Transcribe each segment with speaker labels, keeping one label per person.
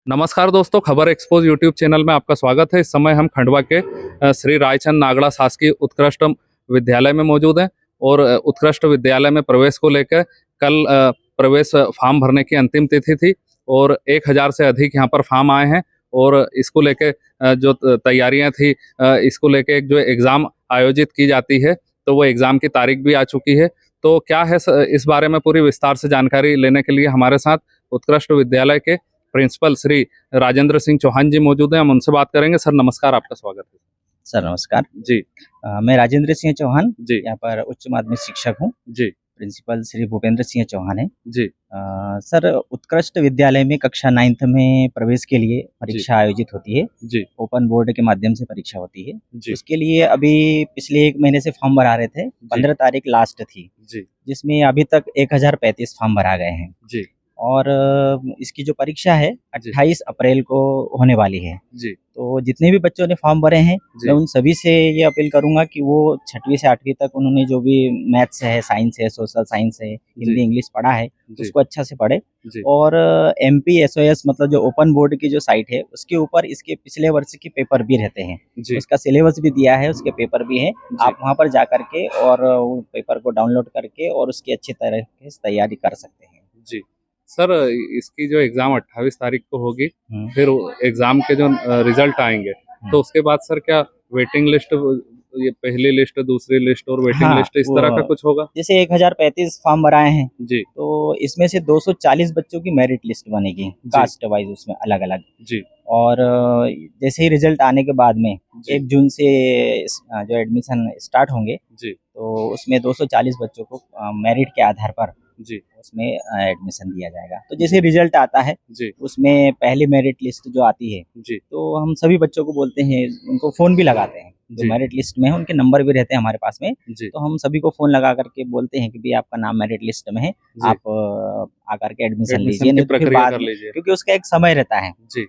Speaker 1: नमस्कार दोस्तों, खबर एक्सपोज यूट्यूब चैनल में आपका स्वागत है। इस समय हम खंडवा के श्री रायचंद नागड़ा शासकीय उत्कृष्ट विद्यालय में मौजूद हैं और उत्कृष्ट विद्यालय में प्रवेश को लेकर कल प्रवेश फॉर्म भरने की अंतिम तिथि थी और 1000 से अधिक यहाँ पर फॉर्म आए हैं और इसको लेके जो तैयारियां थी, इसको लेके एक जो एग्ज़ाम आयोजित की जाती है, तो वो एग्ज़ाम की तारीख भी आ चुकी है। तो क्या है इस बारे में पूरी विस्तार से जानकारी लेने के लिए हमारे साथ उत्कृष्ट विद्यालय के प्रिंसिपल श्री राजेंद्र सिंह चौहान जी मौजूद हैं। हम उनसे बात करेंगे। सर नमस्कार, आपका स्वागत है।
Speaker 2: सर नमस्कार
Speaker 1: जी
Speaker 2: मैं राजेंद्र सिंह चौहान
Speaker 1: जी
Speaker 2: यहाँ पर उच्च माध्यमिक शिक्षक हूँ।
Speaker 1: जी
Speaker 2: प्रिंसिपल श्री भूपेंद्र सिंह चौहान है।
Speaker 1: जी
Speaker 2: सर उत्कृष्ट विद्यालय में कक्षा 9th में प्रवेश के लिए परीक्षा आयोजित होती है।
Speaker 1: जी
Speaker 2: ओपन बोर्ड के माध्यम से परीक्षा होती है।
Speaker 1: जी
Speaker 2: उसके लिए अभी पिछले 1 महीने से फॉर्म भरा रहे थे। 15 तारीख लास्ट थी,
Speaker 1: जी
Speaker 2: जिसमें अभी तक 1035 फॉर्म भरा गए हैं
Speaker 1: जी
Speaker 2: और इसकी जो परीक्षा है
Speaker 1: जी
Speaker 2: 28 अप्रैल को होने वाली है।
Speaker 1: जी
Speaker 2: तो जितने भी बच्चों ने फॉर्म भरे हैं,
Speaker 1: जी
Speaker 2: मैं उन सभी से ये अपील करूंगा कि वो 6वीं से 8वीं तक उन्होंने जो भी मैथ्स है, साइंस है, सोशल साइंस है, हिंदी, इंग्लिश पढ़ा है,
Speaker 1: जी
Speaker 2: उसको अच्छा से पढ़े।
Speaker 1: जी
Speaker 2: और MPSOS मतलब जो ओपन बोर्ड की जो साइट है, उसके ऊपर इसके पिछले वर्ष के पेपर भी रहते हैं।
Speaker 1: जी
Speaker 2: उसका सिलेबस भी दिया है, उसके पेपर भी हैं।
Speaker 1: जी
Speaker 2: आप वहाँ पर जा करके और वो पेपर को डाउनलोड करके और उसकी अच्छी तरह से तैयारी कर सकते हैं।
Speaker 1: जी सर, इसकी जो एग्ज़ाम 28 तारीख को होगी,
Speaker 2: हम्म,
Speaker 1: फिर एग्ज़ाम के जो रिजल्ट आएंगे, तो उसके बाद सर क्या वेटिंग लिस्ट, ये पहली लिस्ट, दूसरी लिस्ट और वेटिंग
Speaker 2: हाँ,
Speaker 1: लिस्ट, इस तरह का कुछ होगा?
Speaker 2: जैसे 1035 फॉर्म भराए हैं,
Speaker 1: जी
Speaker 2: तो इसमें से 240 बच्चों की मेरिट लिस्ट बनेगी, कास्ट वाइज उसमें अलग-अलग।
Speaker 1: जी
Speaker 2: और जैसे ही रिजल्ट आने के बाद में
Speaker 1: जी
Speaker 2: 1 जून से जो एडमिशन स्टार्ट होंगे,
Speaker 1: जी
Speaker 2: तो उसमें 240 बच्चों को मेरिट के आधार पर
Speaker 1: जी
Speaker 2: उसमें एडमिशन दिया जाएगा। तो जैसे रिजल्ट आता है,
Speaker 1: जी
Speaker 2: उसमें पहली मेरिट लिस्ट जो आती है,
Speaker 1: जी
Speaker 2: तो हम सभी बच्चों को बोलते हैं, उनको फ़ोन भी लगाते हैं। जो
Speaker 1: जी
Speaker 2: मेरिट लिस्ट में है, उनके नंबर भी रहते हैं हमारे पास में।
Speaker 1: जी
Speaker 2: तो हम सभी को फ़ोन लगा करके बोलते हैं कि भई आपका नाम मेरिट लिस्ट में है,
Speaker 1: जी
Speaker 2: आप आकर के एडमिशन
Speaker 1: एडमिशन
Speaker 2: लीजिए,
Speaker 1: की
Speaker 2: नहीं तो फिर
Speaker 1: प्रक्रिया
Speaker 2: बाद
Speaker 1: कर
Speaker 2: में,
Speaker 1: लीजिए।
Speaker 2: क्योंकि उसका एक समय रहता है।
Speaker 1: जी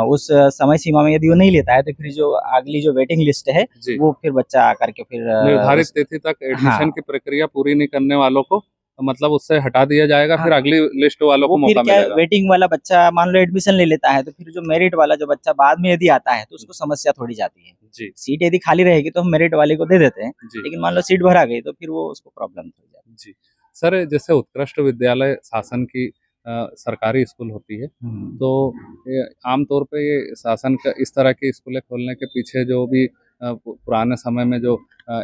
Speaker 2: उस समय सीमा में यदि वो नहीं लेता है, तो फिर जो अगली जो वेटिंग लिस्ट है,
Speaker 1: जी
Speaker 2: वो फिर बच्चा आकर के फिर
Speaker 1: निर्धारित
Speaker 2: उस
Speaker 1: तिथि तक
Speaker 2: हाँ,
Speaker 1: एडमिशन की प्रक्रिया पूरी नहीं करने वालों को मतलब उससे हटा दिया जाएगा,
Speaker 2: हाँ।
Speaker 1: फिर अगली लिस्ट वालों
Speaker 2: वो
Speaker 1: को
Speaker 2: फिर
Speaker 1: मौका
Speaker 2: क्या है,
Speaker 1: मिलेगा।
Speaker 2: वेटिंग वाला बच्चा मान लो एडमिशन ले लेता है, तो फिर जो मेरिट वाला जो बच्चा बाद में यदि आता है, तो उसको समस्या थोड़ी जाती है।
Speaker 1: जी
Speaker 2: सीट यदि खाली रहेगी तो हम मेरिट वाले को दे देते हैं,
Speaker 1: जी
Speaker 2: लेकिन मान लो सीट भरा गई तो फिर वो उसको प्रॉब्लम हो जाती
Speaker 1: जी सर, जैसे उत्कृष्ट विद्यालय शासन की सरकारी स्कूल होती है,
Speaker 2: है।
Speaker 1: तो ये आमतौर पे ये शासन का इस तरह की स्कूलें खोलने के पीछे जो भी पुराने समय में जो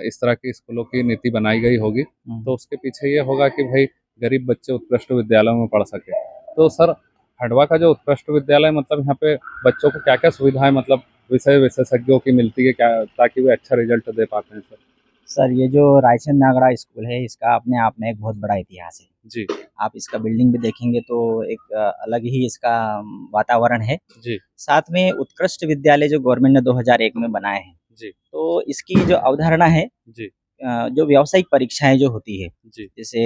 Speaker 1: इस तरह की स्कूलों की नीति बनाई गई होगी, तो उसके पीछे ये होगा कि भाई गरीब बच्चे उत्कृष्ट विद्यालयों में पढ़ सके। तो सर, खंडवा का जो उत्कृष्ट विद्यालय, मतलब यहाँ पे बच्चों को क्या क्या सुविधाएं, मतलब विषय विशेषज्ञों की मिलती है क्या, ताकि वे अच्छा रिजल्ट दे पाते हैं सर?
Speaker 2: सर ये जो रायचंद नागड़ा स्कूल है, इसका अपने आप में एक बहुत बड़ा इतिहास है।
Speaker 1: जी
Speaker 2: आप इसका बिल्डिंग भी देखेंगे तो एक अलग ही इसका वातावरण है।
Speaker 1: जी
Speaker 2: साथ में उत्कृष्ट विद्यालय जो गवर्नमेंट ने 2001 में बनाए हैं,
Speaker 1: जी
Speaker 2: तो इसकी जो अवधारणा है,
Speaker 1: जी
Speaker 2: जो व्यावसायिक परीक्षाएँ जो होती है,
Speaker 1: जी
Speaker 2: जैसे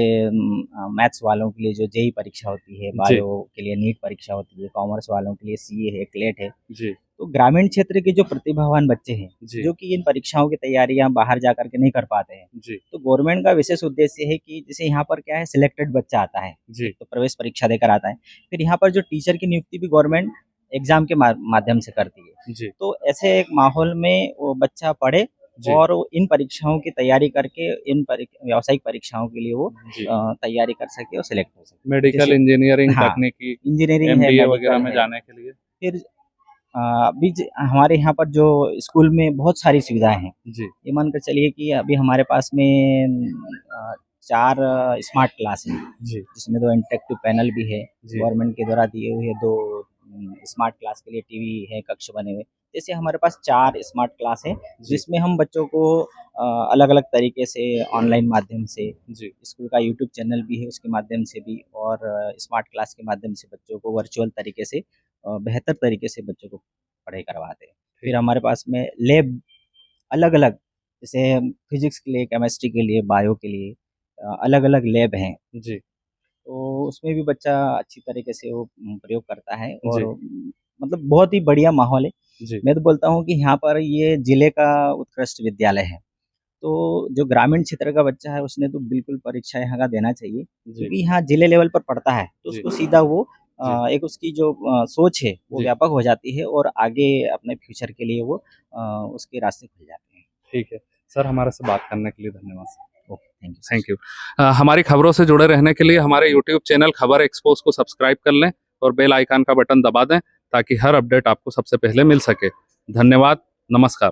Speaker 2: मैथ्स वालों के लिए जो जेईई परीक्षा होती है,
Speaker 1: जी
Speaker 2: बायो के लिए नीट परीक्षा होती है, कॉमर्स वालों के लिए सीए है, क्लेट है।
Speaker 1: जी
Speaker 2: तो ग्रामीण क्षेत्र के जो प्रतिभावान बच्चे हैं,
Speaker 1: जी
Speaker 2: जो कि इन परीक्षाओं की तैयारियाँ बाहर जाकर के नहीं कर पाते हैं,
Speaker 1: जी
Speaker 2: तो गवर्नमेंट का विशेष उद्देश्य है कि जैसे यहाँ पर क्या है, सिलेक्टेड बच्चा आता है,
Speaker 1: जी
Speaker 2: एक तो प्रवेश परीक्षा देकर आता है, फिर यहाँ पर जो टीचर की नियुक्ति भी गवर्नमेंट एग्ज़ाम के माध्यम से करती है।
Speaker 1: जी
Speaker 2: तो ऐसे एक माहौल में वो बच्चा पढ़े
Speaker 1: जी
Speaker 2: और वो इन परीक्षाओं की तैयारी करके व्यावसायिक परीक्षाओं के लिए वो
Speaker 1: जी
Speaker 2: तैयारी कर सके और सिलेक्ट हो सके।
Speaker 1: मेडिकल,
Speaker 2: जैसे
Speaker 1: इंजीनियरिंग,
Speaker 2: हाँ,
Speaker 1: तकनीकी,
Speaker 2: इंजीनियरिंग है,
Speaker 1: एमबीए वगैरह
Speaker 2: मेडिकल
Speaker 1: में
Speaker 2: है।
Speaker 1: जाने के लिए।
Speaker 2: फिर अभी हमारे यहाँ पर जो स्कूल में बहुत सारी सुविधाएँ हैं।
Speaker 1: जी
Speaker 2: ये मान कर चलिए कि अभी हमारे पास में 4 स्मार्ट क्लास हैं,
Speaker 1: जी
Speaker 2: जिसमें 2 इंटरेक्टिव पैनल भी है।
Speaker 1: जी
Speaker 2: गवर्नमेंट के द्वारा दिए हुए 2 स्मार्ट क्लास के लिए टीवी है, कक्ष बने हुए। जैसे हमारे पास 4 स्मार्ट क्लास हैं,
Speaker 1: जी
Speaker 2: जिसमें हम बच्चों को अलग-अलग तरीके से ऑनलाइन माध्यम से,
Speaker 1: जी
Speaker 2: स्कूल का यूट्यूब चैनल भी है, उसके माध्यम से भी, और स्मार्ट क्लास के माध्यम से बच्चों को वर्चुअल तरीके से बेहतर तरीके से बच्चों को पढ़ाई करवाते हैं।
Speaker 1: ठीक।
Speaker 2: फिर हमारे पास में लैब अलग-अलग, जैसे फिज़िक्स के लिए, केमिस्ट्री के लिए, बायो के लिए अलग-अलग लैब हैं।
Speaker 1: जी
Speaker 2: तो उसमें भी बच्चा अच्छी तरीके से वो प्रयोग करता है और
Speaker 1: जी
Speaker 2: मतलब बहुत ही बढ़िया माहौल है।
Speaker 1: जी
Speaker 2: मैं तो बोलता हूँ कि यहाँ पर ये ज़िले का उत्कृष्ट विद्यालय है। तो जो ग्रामीण क्षेत्र का बच्चा है, उसने तो बिल्कुल परीक्षा यहाँ का देना चाहिए,
Speaker 1: जी
Speaker 2: क्योंकि यहाँ ज़िले लेवल पर पढ़ता है, तो
Speaker 1: जी
Speaker 2: उसको सीधा वो एक उसकी जो सोच है वो
Speaker 1: जी।
Speaker 2: व्यापक हो जाती है और आगे अपने फ्यूचर के लिए वो उसके रास्ते खुल जाते हैं।
Speaker 1: ठीक है सर, हमारे से बात करने के लिए धन्यवाद sir.
Speaker 2: Okay, thank you.
Speaker 1: Thank you. हमारी खबरों से जुड़े रहने के लिए हमारे यूट्यूब चैनल खबर एक्सपोज को सब्सक्राइब कर लें और बेल आइकन का बटन दबा दें ताकि हर अपडेट आपको सबसे पहले मिल सके। धन्यवाद, नमस्कार।